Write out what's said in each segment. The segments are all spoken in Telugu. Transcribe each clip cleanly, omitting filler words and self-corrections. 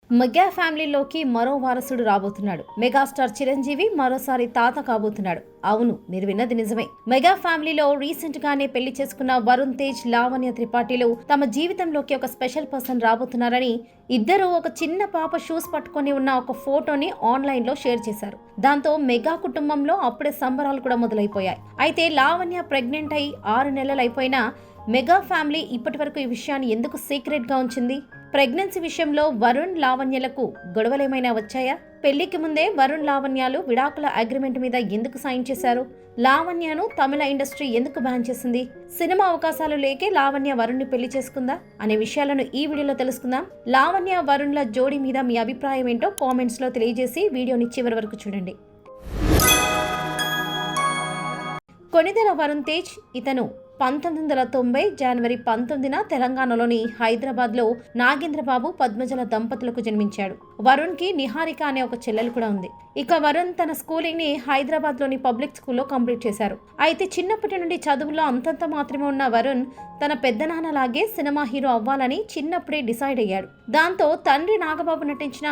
మెగా ఫ్యామిలీలోకి మరో వారసుడు రాబోతున్నాడు. మెగాస్టార్ చిరంజీవి మరోసారి తాత కాబోతున్నాడు. అవును, మీరు విన్నది నిజమే. మెగా ఫ్యామిలీలో రీసెంట్ గానే పెళ్లి చేసుకున్న వరుణ్ తేజ్, లావణ్య త్రిపాఠిలు తమ జీవితంలోకి ఒక స్పెషల్ పర్సన్ రాబోతున్నారని ఇద్దరు ఒక చిన్న పాప షూస్ పట్టుకొని ఉన్న ఒక ఫోటోని ఆన్లైన్ లో షేర్ చేశారు. దాంతో మెగా కుటుంబంలో అప్పుడే సంబరాలు కూడా మొదలైపోయాయి. అయితే లావణ్య ప్రెగ్నెంట్ అయి 6 నెలలు అయిపోయినా మెగా ఫ్యామిలీ ఇప్పటి వరకు ఈ విషయాన్ని ఎందుకు సీక్రెట్ గా ఉంచింది? ప్రెగ్నెన్సీ విషయంలో వరుణ్, లావణ్యలకు గొడవలేమైనా వచ్చాయా? పెళ్లికి ముందే వరుణ్, లావణ్యాలు విడాకుల అగ్రిమెంట్ మీద ఎందుకు సైన్ చేశారు? లావణ్యను తమిళ ఇండస్ట్రీ ఎందుకు బ్యాన్ చేసింది? సినిమా అవకాశాలు లేకే లావణ్య వరుణ్ని పెళ్లి చేసుకుందా అనే విషయాలను ఈ వీడియోలో తెలుసుకుందాం. లావణ్య, వరుణ్ల జోడీ మీద మీ అభిప్రాయం ఏంటో కామెంట్స్ లో తెలియజేసి వీడియోని చివరి వరకు చూడండి. కొణిదెల వరుణ్ తేజ్. ఇతను 1990 జనవరి 19న తెలంగాణలోని హైదరాబాద్లో నాగేంద్రబాబు, పద్మజల దంపతులకు జన్మించాడు. వరుణ్కి నిహారిక అనే ఒక చెల్లెలు కూడా ఉంది. ఇక వరుణ్ తన స్కూలింగ్ ని హైదరాబాద్లోని పబ్లిక్ స్కూల్లో కంప్లీట్ చేశారు. అయితే చిన్నప్పటి నుండి చదువులో అంతంత మాత్రమే ఉన్న వరుణ్ తన పెద్దనాన్నలాగే సినిమా హీరో అవ్వాలని చిన్నప్పుడే డిసైడ్ అయ్యాడు. దాంతో తండ్రి నాగబాబు నటించిన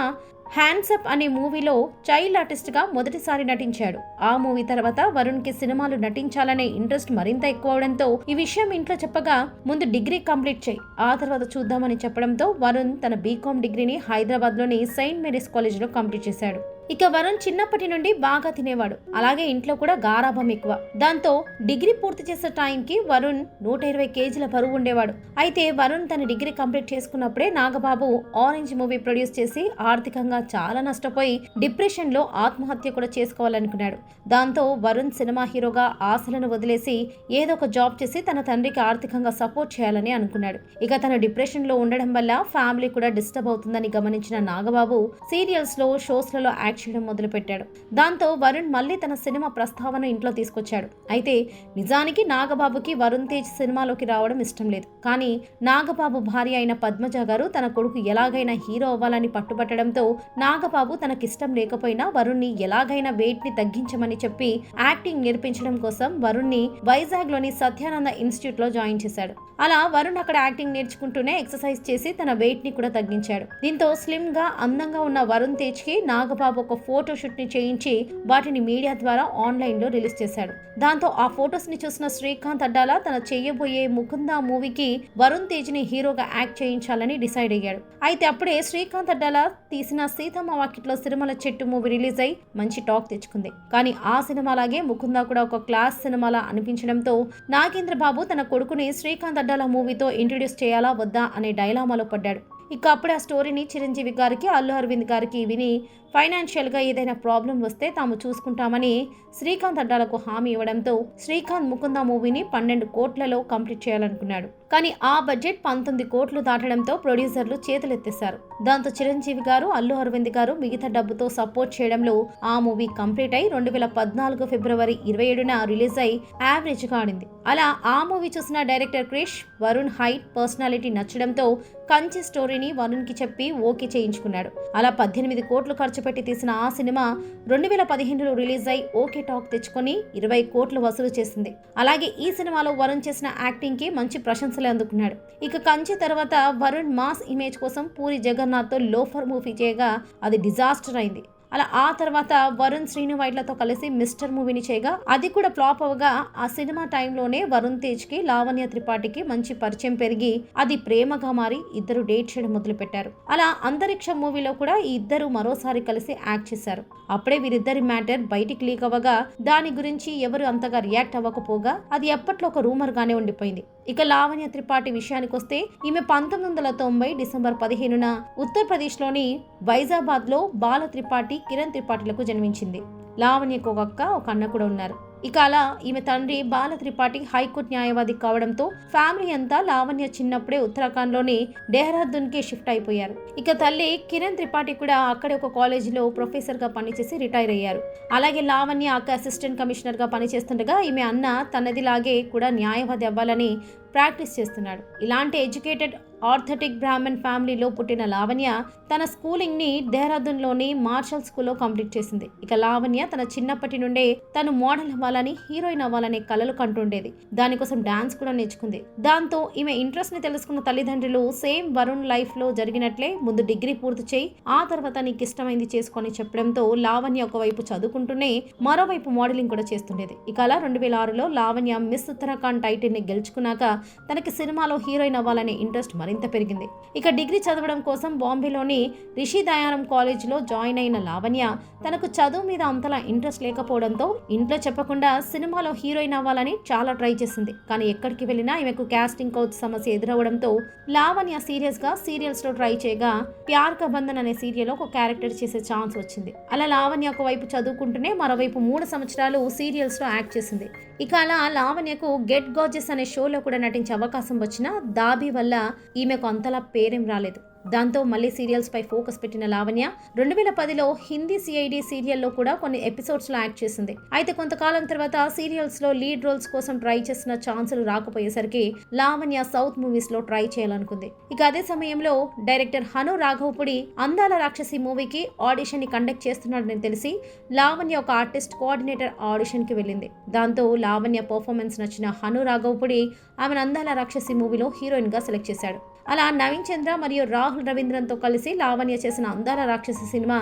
హ్యాండ్సప్ అనే మూవీలో చైల్డ్ ఆర్టిస్ట్ గా మొదటిసారి నటించాడు. ఆ మూవీ తర్వాత వరుణ్ కి సినిమాలు నటించాలనే ఇంట్రెస్ట్ మరింత ఎక్కువ అవడంతో ఈ విషయం ఇంట్లో చెప్పగా ముందు డిగ్రీ కంప్లీట్ చేయి, ఆ తర్వాత చూద్దామని చెప్పడంతో వరుణ్ తన బీకామ్ డిగ్రీని హైదరాబాద్ లోని సెయింట్ మేరీస్ కాలేజ్ లో కంప్లీట్ చేశాడు. ఇక వరుణ్ చిన్నప్పటి నుండి బాగా తినేవాడు. అలాగే ఇంట్లో కూడా గారాబం ఎక్కువ. దాంతో డిగ్రీ పూర్తి చేసే టైంకి వరుణ్ 120 కేజీల బరువు ఉండేవాడు. అయితే వరుణ్ తన డిగ్రీ కంప్లీట్ చేసుకున్నప్పుడే నాగబాబు ఆరెంజ్ మూవీ ప్రొడ్యూస్ చేసి ఆర్థికంగా చాలా నష్టపోయి డిప్రెషన్ లో ఆత్మహత్య కూడా చేసుకోవాలనుకున్నాడు. దాంతో వరుణ్ సినిమా హీరోగా ఆశలను వదిలేసి ఏదో ఒక జాబ్ చేసి తన తండ్రికి ఆర్థికంగా సపోర్ట్ చేయాలని అనుకున్నాడు. ఇక తన డిప్రెషన్ లో ఉండడం వల్ల ఫ్యామిలీ కూడా డిస్టర్బ్ అవుతుందని గమనించిన నాగబాబు సీరియల్స్ లో, షోస్ లలో చేయడం మొదలు పెట్టాడు. దాంతో వరుణ్ మళ్ళీ తన సినిమా ప్రస్తావన ఇంట్లో తీసుకొచ్చాడు. అయితే నిజానికి నాగబాబుకి వరుణ్ తేజ్ సినిమాలోకి రావడం ఇష్టం లేదు. కానీ నాగబాబు భార్య అయిన పద్మజ గారు తన కొడుకు ఎలాగైనా హీరో అవ్వాలని పట్టుబట్టడంతో నాగబాబు తనకిష్టం లేకపోయినా వరుణ్ని ఎలాగైనా వెయిట్ ని తగ్గించమని చెప్పి యాక్టింగ్ నేర్పించడం కోసం వరుణ్ని వైజాగ్ లోని సత్యానంద ఇన్స్టిట్యూట్ లో జాయిన్ చేశాడు. అలా వరుణ్ అక్కడ యాక్టింగ్ నేర్చుకుంటూనే ఎక్సర్సైజ్ చేసి తన వెయిట్ ని కూడా తగ్గించాడు. దీంతో స్లిమ్ గా, అందంగా ఉన్న వరుణ్ తేజ్ కి నాగబాబు ఒక ఫోటో షూట్ ని చేయించి వాటిని మీడియా ద్వారా ఆన్లైన్ లో రిలీజ్ చేశాడు. దాంతో ఆ ఫోటోస్ ని చూసిన శ్రీకాంత్ అడ్డాల తన చేయబోయే ముకుంద మూవీకి వరుణ్ తేజ్ ని హీరోగా యాక్ట్ చేయించాలని డిసైడ్ అయ్యాడు. అయితే అప్పుడే శ్రీకాంత్ అడ్డాల తీసిన సీతమ్మ వాకిట్లో సిరిమల చెట్టు మూవీ రిలీజ్ అయి మంచి టాక్ తెచ్చుకుంది. కానీ ఆ సినిమాలాగే ముకుంద కూడా ఒక క్లాస్ సినిమాలా అనిపించడంతో నాగేంద్ర బాబు తన కొడుకుని శ్రీకాంత్ అడ్డాల మూవీతో ఇంట్రడ్యూస్ చేయాలా వద్దా అనే డైలామాలో పడ్డాడు. ఇక అప్పుడే ఆ స్టోరీని చిరంజీవి గారికి, అల్లు అరవింద్ గారికి విని ఫైనాన్షియల్ గా ఏదైనా ప్రాబ్లం వస్తే తాము చూసుకుంటామని శ్రీకాంత్ అడ్డాలకు హామీ ఇవ్వడంతో శ్రీకాంత్ ముకుంద మూవీని 12 కోట్లలో కంప్లీట్ చేయాలనుకున్నాడు. కానీ ఆ బడ్జెట్ 19 కోట్లు దాటడంతో ప్రొడ్యూసర్లు చేతులెత్తేశారు. దాంతో చిరంజీవి గారు, అల్లు అరవింద్ గారు మిగతా డబ్బుతో సపోర్ట్ చేయడంలో ఆ మూవీ కంప్లీట్ అయి 2014 ఫిబ్రవరి 27న రిలీజ్ అయి యావరేజ్ గా ఆడింది. అలా ఆ మూవీ చూసిన director Krish Varun height, personality నచ్చడంతో కంచి స్టోరీని వరుణ్ కి చెప్పి ఓకే చేయించుకున్నాడు. అలా 18 కోట్లు ఖర్చు పెట్టి తీసిన ఆ సినిమా 2015లో రిలీజ్ అయి ఓకే టాక్ తెచ్చుకొని 20 కోట్లు వసూలు చేసింది. అలాగే ఈ సినిమాలో వరుణ్ చేసిన యాక్టింగ్ కి మంచి ప్రశంసలు అందుకున్నాడు. ఇక కంచి తర్వాత వరుణ్ మాస్ ఇమేజ్ కోసం పూరి జగన్నాథ్ తో లోఫర్ మూవీ చేయగా అది డిజాస్టర్ అయింది. అలా ఆ తర్వాత వరుణ్, శ్రీను వైట్లతో కలిసి మిస్టర్ మూవీని చేయగా అది కూడా ఫ్లాప్ అవగా ఆ సినిమా టైంలోనే వరుణ్ తేజ్ కి, లావణ్య త్రిపాఠికి మంచి పరిచయం పెరిగి అది ప్రేమగా మారి ఇద్దరు డేట్ చేయడం మొదలు పెట్టారు. అలా అంతరిక్ష మూవీలో కూడా ఈ ఇద్దరు మరోసారి కలిసి యాక్ట్ చేశారు. అప్పుడే వీరిద్దరి మ్యాటర్ బయటికి లీక్ అవ్వగా దాని గురించి ఎవరు అంతగా రియాక్ట్ అవ్వకపోగా అది ఎప్పట్లో ఒక రూమర్ గానే ఉండిపోయింది. ఇక లావణ్య త్రిపాఠి విషయానికి వస్తే ఈమె 1990 డిసెంబర్ 15న ఉత్తరప్రదేశ్ లోని వైజాబాద్ లో బాల త్రిపాఠి, కిరణ్ త్రిపాఠిలకు జన్మించింది. లావణ్యకు ఒక అక్క, ఒక అన్న కూడా ఉన్నారు. ఇక అలా ఈమె తండ్రి బాల త్రిపాఠి హైకోర్టు న్యాయవాది కావడంతో ఫ్యామిలీ అంతా లావణ్య చిన్నప్పుడే ఉత్తరాఖండ్ లోని డెహ్రాదూన్ కి షిఫ్ట్ అయిపోయారు. ఇక తల్లి కిరణ్ త్రిపాఠి కూడా అక్కడే ఒక కాలేజీలో ప్రొఫెసర్ గా పనిచేసి రిటైర్ అయ్యారు. అలాగే లావణ్య అక్క అసిస్టెంట్ కమిషనర్ గా పనిచేస్తుండగా ఈమె అన్న తనదిలాగే కూడా న్యాయవాది అవ్వాలని ప్రాక్టీస్ చేస్తున్నాడు. ఇలాంటి ఎడ్యుకేటెడ్ ఆర్థటిక్ బ్రాహ్మణ్ ఫ్యామిలీలో పుట్టిన లావణ్య తన స్కూలింగ్ ని దేహరాదూన్లోని మార్షల్ స్కూల్లో కంప్లీట్ చేసింది. ఇక లావణ్య తన చిన్నప్పటి నుండే తను మోడల్ అవ్వాలని, హీరోయిన్ అవ్వాలనే కలలు కంటుండేది. దానికోసం డాన్స్ కూడా నేర్చుకుంది. దాంతో ఈమె ఇంట్రెస్ట్ ని తెలుసుకున్న తల్లిదండ్రులు సేమ్ వరుణ్ లైఫ్ లో జరిగినట్లే ముందు డిగ్రీ పూర్తి చేయి, ఆ తర్వాత నీకు ఇష్టమైంది చేసుకొని చెప్పడంతో లావణ్య ఒకవైపు చదువుకుంటూనే మరోవైపు మోడలింగ్ కూడా చేస్తుండేది. ఇక అలా 2006లో లావణ్య మిస్ ఉత్తరాఖండ్ టైటిల్ ని గెలుచుకున్నాక తనకి సినిమాలో హీరోయిన్ అవ్వాలనే ఇంట్రెస్ట్ మరింత పెరిగింది. ఇక డిగ్రీ చదవడం కోసం బాంబేలోని రిషి దయారం కాలేజ్లో జాయిన్ అయిన లావణ్య తనకు చదువు మీద అంతలా ఇంట్రెస్ట్ లేకపోవడంతో ఇంట్లో చెప్పకుండా సినిమాలో హీరోయిన్ అవ్వాలని చాలా ట్రై చేసింది. కానీ ఎక్కడికి వెళ్ళినా ఈమెకు కాస్టింగ్ కౌచ్ సమస్య ఎదురవడంతో లావణ్య సీరియస్ గా సీరియల్స్ లో ట్రై చేయగా ప్యార్ కా బంధన్ అనే సీరియల్ ఒక క్యారెక్టర్ చేసే ఛాన్స్ వచ్చింది. అలా లావణ్య ఒకవైపు చదువుకుంటూనే మరోవైపు 3 సంవత్సరాలు సీరియల్స్ లో యాక్ట్ చేసింది. ఇక అలా లావణ్యకు గెట్ గార్జెస్ అనే షోలో కూడా నటించే అవకాశం వచ్చినా దాబీ వల్ల ఈమెకు అంతలా పేరేం రాలేదు. దాంతో మళ్ళీ సీరియల్స్ పై ఫోకస్ పెట్టిన లావణ్య 2010లో హిందీ సిఐడి సీరియల్లో కూడా కొన్ని ఎపిసోడ్స్ లో యాక్ట్ చేసింది. అయితే కొంతకాలం తర్వాత సీరియల్స్ లో లీడ్ రోల్స్ కోసం ట్రై చేసిన ఛాన్సులు రాకపోయేసరికి లావణ్య సౌత్ మూవీస్ లో ట్రై చేయాలనుకుంది. ఇక అదే సమయంలో డైరెక్టర్ హను రాఘవపుడి అందాల రాక్షసి మూవీకి ఆడిషన్ ని కండక్ట్ చేస్తున్నాడని తెలిసి లావణ్య ఒక ఆర్టిస్ట్ కోఆర్డినేటర్ ఆడిషన్ కి వెళ్ళింది. దాంతో లావణ్య పర్ఫార్మెన్స్ నచ్చిన హను రాఘవపుడి ఆమెను అందాల రాక్షసి మూవీలో హీరోయిన్ గా సెలెక్ట్ చేశాడు. అలా నవీన్ చంద్ర మరియు రాహుల్ రవీంద్రన్తో కలిసి లావణ్య చేసిన అందాల రాక్షసి సినిమా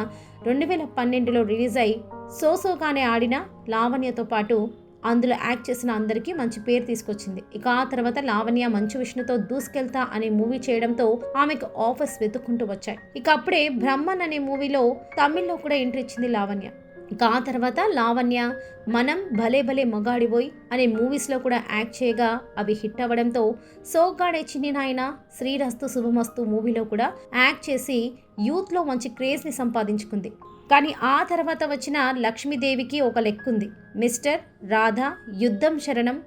2012లో రిలీజ్ అయి సోసోగానే ఆడిన లావణ్యతో పాటు అందులో యాక్ట్ చేసిన అందరికీ మంచి పేరు తీసుకొచ్చింది. ఇక ఆ తర్వాత లావణ్య మంచు విష్ణుతో దూసుకెళ్తా అనే మూవీ చేయడంతో ఆమెకు ఆఫర్స్ వెతుక్కుంటూ వచ్చాయి. ఇక అప్పుడే బ్రహ్మన్ అనే మూవీలో తమిళ్లో కూడా ఎంట్రీ ఇచ్చింది లావణ్య. ఇక ఆ తర్వాత లావణ్య మనం భలే భలే మగాడిబోయ్ అనే మూవీస్లో కూడా యాక్ట్ చేయగా అవి హిట్ అవ్వడంతో సోగ్గాడే చిన్ని నాయన, శ్రీరస్తు శుభమస్తు మూవీలో కూడా యాక్ట్ చేసి యూత్లో మంచి క్రేజ్ని సంపాదించుకుంది. కానీ ఆ తర్వాత వచ్చిన లక్ష్మీదేవికి ఒక లెక్కుంది. మిస్టర్, రాధా, యుద్ధం శరణం,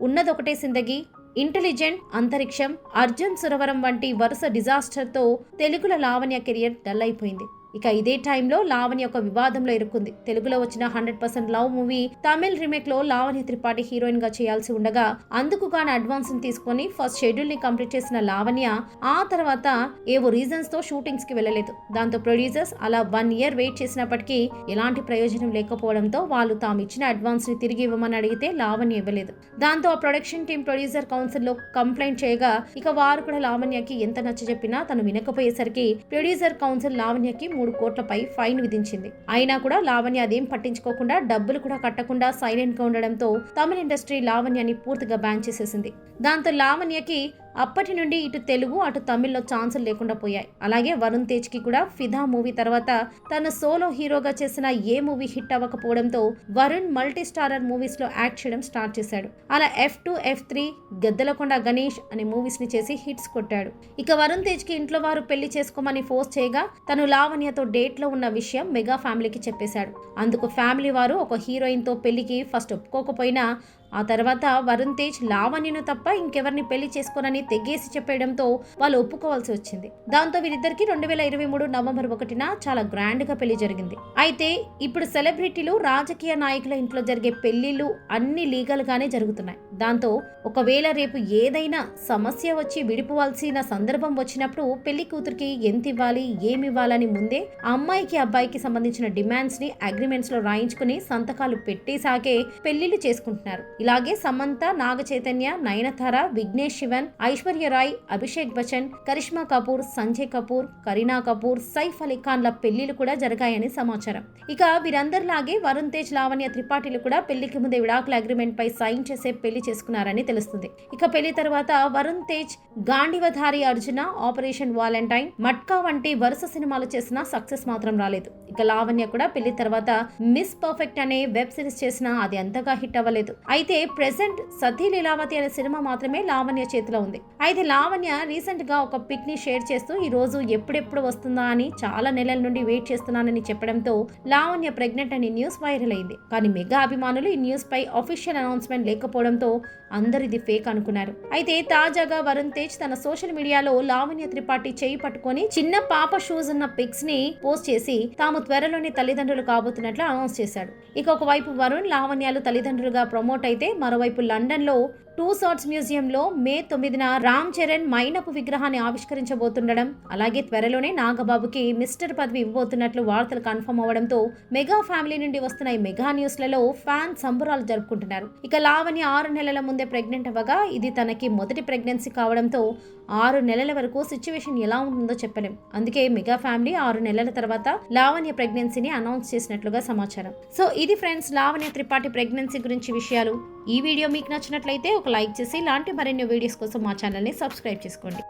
ఉన్నదొకటే సిందగి, ఇంటెలిజెంట్, అంతరిక్షం, అర్జున్ సురవరం వంటి వరుస డిజాస్టర్తో తెలుగులో లావణ్య కెరియర్ డల్ అయిపోయింది. ఇక ఇదే టైంలో లావణ్య ఒక వివాదంలో ఇరుక్కుంది. తెలుగులో వచ్చిన 100% లవ్ మూవీ తమిళ్ రీమేక్ లో లావణ్య త్రిపాఠి హీరోయిన్ గా చేయాల్సి ఉండగా అందుకు గాను అడ్వాన్స్ ని తీసుకుని ఫస్ట్ షెడ్యూల్ ని కంప్లీట్ చేసిన లావణ్య ఆ తర్వాత ఏవో రీజన్స్ తో షూటింగ్స్ కి వెళ్ళలేదు. దాంతో ప్రొడ్యూసర్స్ అలా 1 year వెయిట్ చేసినప్పటికీ ఎలాంటి ప్రయోజనం లేకపోవడంతో వాళ్ళు తాము ఇచ్చిన అడ్వాన్స్ ని తిరిగి ఇవ్వమని అడిగితే లావణ్య ఇవ్వలేదు. దాంతో ఆ ప్రొడక్షన్ టీం ప్రొడ్యూసర్ కౌన్సిల్ లో కంప్లైంట్ చేయగా ఇక వారు కూడా లావణ్యకి ఎంత నచ్చజెప్పినా తను వినకపోయేసరికి ప్రొడ్యూసర్ కౌన్సిల్ లావణ్యకి 3 కోట్లపై ఫైన్ విధించింది. అయినా కూడా లావణ్య అదేం పట్టించుకోకుండా డబ్బులు కూడా కట్టకుండా సైలెంట్ గా ఉండడంతో తమిళ ఇండస్ట్రీ లావణ్యని పూర్తిగా బ్యాన్ చేసేసింది. దాంతో లావణ్యకి అప్పటి నుండి ఇటు తెలుగు అటు తమిళ్లో ఛాన్సులు లేకుండా పోయాయి. అలాగే వరుణ్ తేజ్ కి కూడా ఫిదా మూవీ తర్వాత తన సోలో హీరోగా చేసిన ఏ మూవీ హిట్ అవ్వకపోవడంతో వరుణ్ మల్టీ స్టారర్ మూవీస్ లో యాక్ట్ చేయడం స్టార్ట్ చేశాడు. అలా F2, F3, గద్దలకొండ గణేష్ అనే మూవీస్ ని చేసి హిట్స్ కొట్టాడు. ఇక వరుణ్ తేజ్ కి ఇంట్లో వారు పెళ్లి చేసుకోమని ఫోర్స్ చేయగా తను లావణ్యతో డేట్ లో ఉన్న విషయం మెగా ఫ్యామిలీకి చెప్పేశాడు. అందుకు ఫ్యామిలీ వారు ఒక హీరోయిన్ తో పెళ్లికి ఫస్ట్ ఒప్పుకోకపోయినా ఆ తర్వాత వరుణ్ తేజ్ లావణ్యను తప్ప ఇంకెవరిని పెళ్లి చేసుకోనని తెగేసి చెప్పడంతో వాళ్ళు ఒప్పుకోవాల్సి వచ్చింది. దాంతో వీరిద్దరికి 2023 నవంబర్ 1న చాలా గ్రాండ్ గా పెళ్లి జరిగింది. అయితే ఇప్పుడు సెలబ్రిటీలు, రాజకీయ నాయకుల ఇంట్లో జరిగే పెళ్లిళ్ళు అన్ని లీగల్ గానే జరుగుతున్నాయి. దాంతో ఒకవేళ రేపు ఏదైనా సమస్య వచ్చి విడిపోవాల్సిన సందర్భం వచ్చినప్పుడు పెళ్లి కూతురికి ఎంత ఇవ్వాలి, ఏమి ఇవ్వాలని ముందే అమ్మాయికి అబ్బాయికి సంబంధించిన డిమాండ్స్ ని అగ్రిమెంట్స్ లో రాయించుకుని సంతకాలు పెట్టేసాకే పెళ్లిళ్లు చేసుకుంటున్నారు. ఇలాగే సమంత, నాగ చైతన్య, నయనతార, విఘ్నేష్ శివన్, ఐశ్వర్య రాయ్, అభిషేక్ బచ్చన్, కరిష్మా కపూర్, సంజయ్ కపూర్, కరీనా కపూర్, సైఫ్ అలీ ఖాన్ల పెళ్లిలు కూడా జరిగాయని సమాచారం. ఇక వీరందరిలాగే వరుణ్ తేజ్, లావణ్య త్రిపాఠిలు కూడా పెళ్లికి ముందే విడాకుల అగ్రిమెంట్ పై సైన్ చేసే పెళ్లి చేసుకున్నారని తెలుస్తుంది. ఇక పెళ్లి తర్వాత వరుణ్ తేజ్ గాండివధారి అర్జున, ఆపరేషన్ వాలంటైన్, మట్కా వంటి వరుస సినిమాలు చేసినా సక్సెస్ మాత్రం రాలేదు. ఇక లావణ్య కూడా పెళ్లి తర్వాత మిస్ పర్ఫెక్ట్ అనే వెబ్ సిరీస్ చేసినా అది అంతగా హిట్ అవ్వలేదు. అయితే ప్రెసెంట్ సతీ లీలావతి అనే సినిమా మాత్రమే లావణ్య చేతిలో ఉంది. అయితే లావణ్య రీసెంట్ గా ఒక పిక్ ని షేర్ చేస్తూ ఈ రోజు ఎప్పుడెప్పుడు వస్తుందా అని చాలా నెలల నుండి వెయిట్ చేస్తున్నానని చెప్పడంతో లావణ్య ప్రెగ్నెంట్ అని న్యూస్ వైరల్ అయింది. కానీ మెగా అభిమానులు ఈ న్యూస్ పై అఫీషియల్ అనౌన్స్మెంట్ లేకపోవడంతో అందరు ఇది ఫేక్ అనుకున్నారు. అయితే తాజాగా వరుణ్ తేజ్ తన సోషల్ మీడియాలో లావణ్య త్రిపాఠి చేయి పట్టుకొని చిన్న పాప షూస్ ఉన్న పిక్స్ ని పోస్ట్ చేసి తాము త్వరలోనే తల్లిదండ్రులు కాబోతున్నట్లు అనౌన్స్ చేశాడు. ఇక ఒకవైపు వరుణ్, లావణ్యాలు తల్లిదండ్రులుగా ప్రమోట్ అయితే మరోవైపు లండన్ లో టూ సోర్ట్స్ మ్యూజియంలో మే 9న రామ్ చరణ్ మైనపు విగ్రహాన్ని ఆవిష్కరించబోతుండడం, అలాగే త్వరలోనే నాగబాబుకి మిస్టర్ పదవి ఇవ్వబోతున్నట్లు వార్తలు కన్ఫర్మ్ అవ్వడంతో మెగా ఫ్యామిలీ నుండి వస్తున్న ఈ మెగా న్యూస్లలో ఫ్యాన్ సంబరాలు జరుపుకుంటున్నారు. ఇక లావణ్య 6 నెలల ముందే ప్రెగ్నెంట్ అవ్వగా ఇది తనకి మొదటి ప్రెగ్నెన్సీ కావడంతో 6 నెలల వరకు సిచ్యువేషన్ ఎలా ఉంటుందో చెప్పలేం. అందుకే మెగా ఫ్యామిలీ 6 నెలల తర్వాత లావణ్య ప్రెగ్నెన్సీని అనౌన్స్ చేసినట్లుగా సమాచారం. సో ఇది ఫ్రెండ్స్ లావణ్య త్రిపాఠి ప్రెగ్నెన్సీ గురించి విషయాలు. ఈ వీడియో మీకు నచ్చినట్లయితే ఒక లైక్ చేసి ఇలాంటి మరిన్ని వీడియోస్ కోసం మా ఛానల్ని సబ్స్క్రైబ్ చేసుకోండి.